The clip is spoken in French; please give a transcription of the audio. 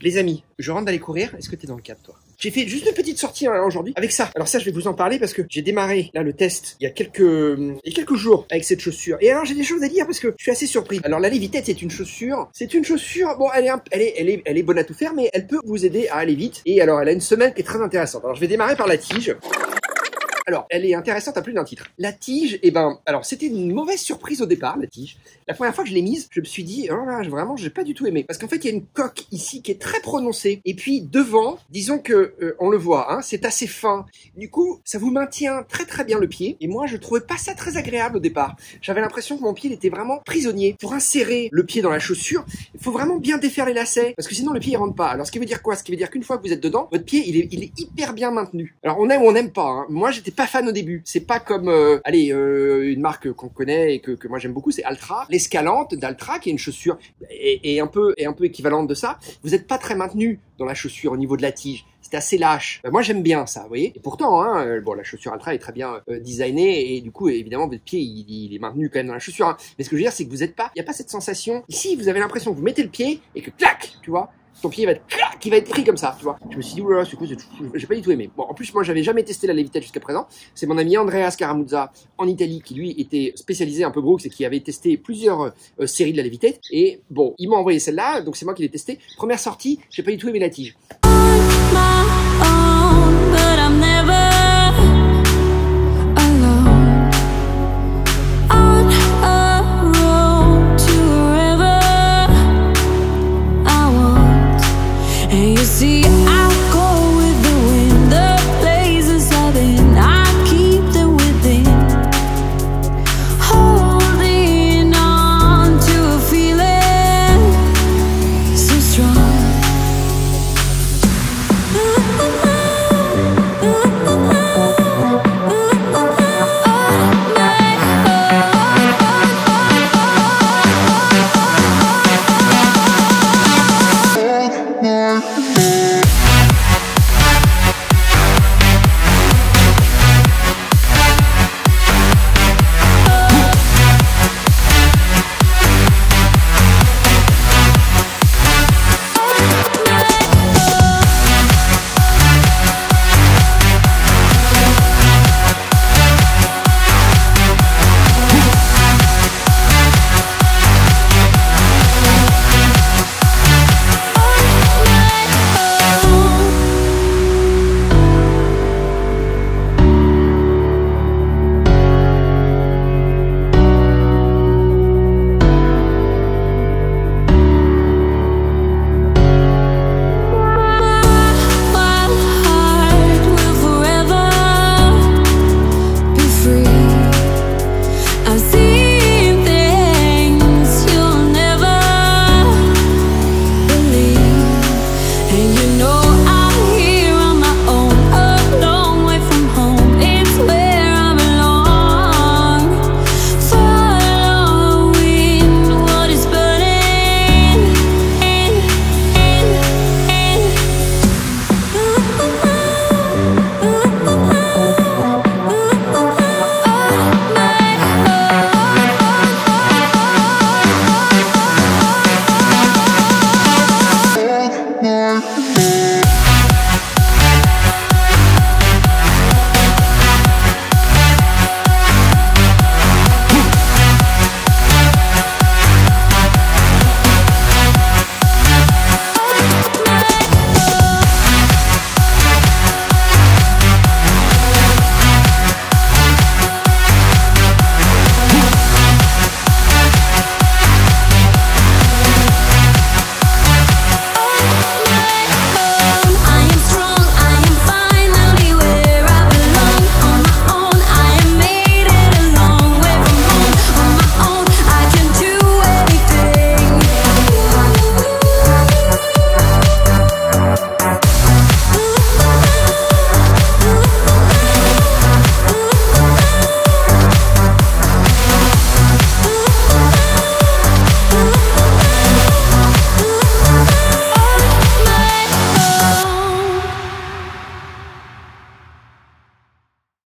Les amis, je rentre d'aller courir. Est-ce que t'es dans le cadre, toi? J'ai fait juste une petite sortie aujourd'hui avec ça. Alors ça, je vais vous en parler parce que j'ai démarré là le test il y a quelques jours avec cette chaussure. Et alors j'ai des choses à dire parce que je suis assez surpris. Alors la Levitate, c'est une chaussure. Bon, elle est bonne à tout faire, mais elle peut vous aider à aller vite. Et alors elle a une semelle qui est très intéressante. Alors je vais démarrer par la tige. Alors, elle est intéressante à plus d'un titre. La tige, alors c'était une mauvaise surprise au départ, la tige. La première fois que je l'ai mise, je me suis dit, oh là, vraiment, j'ai pas du tout aimé. Parce qu'en fait, il y a une coque ici qui est très prononcée. Et puis, devant, disons que, on le voit, hein, c'est assez fin. Du coup, ça vous maintient très très bien le pied. Et moi, je trouvais pas ça très agréable au départ. J'avais l'impression que mon pied, il était vraiment prisonnier. Pour insérer le pied dans la chaussure, il faut vraiment bien défaire les lacets. Parce que sinon, le pied, il rentre pas. Alors, ce qui veut dire quoi? Ce qui veut dire qu'une fois que vous êtes dedans, votre pied, il est hyper bien maintenu. Alors, on aime ou on n'aime pas, hein. Moi, j'étais pas fan au début. C'est pas comme une marque qu'on connaît et que moi j'aime beaucoup, c'est Altra, l'Escalante d'Altra, qui est une chaussure et un peu équivalente de ça. Vous n'êtes pas très maintenu dans la chaussure au niveau de la tige. C'est assez lâche. Moi j'aime bien ça, vous voyez. Et pourtant, hein, bon, la chaussure Altra est très bien designée et du coup évidemment votre pied il est maintenu quand même dans la chaussure. Hein. Mais ce que je veux dire, c'est que vous êtes pas, il y a pas cette sensation. Ici, vous avez l'impression que vous mettez le pied et que clac, tu vois. Ton pied va être pris comme ça, tu vois. Je me suis dit, oulala, c'est quoi, j'ai pas du tout aimé. Bon, en plus, moi, j'avais jamais testé la Levitate jusqu'à présent. C'est mon ami Andrea Scaramuzza en Italie qui, lui, était spécialisé un peu Brooks et qui avait testé plusieurs séries de la Levitate. Et bon, il m'a envoyé celle-là, donc c'est moi qui l'ai testé. Première sortie, j'ai pas du tout aimé la tige.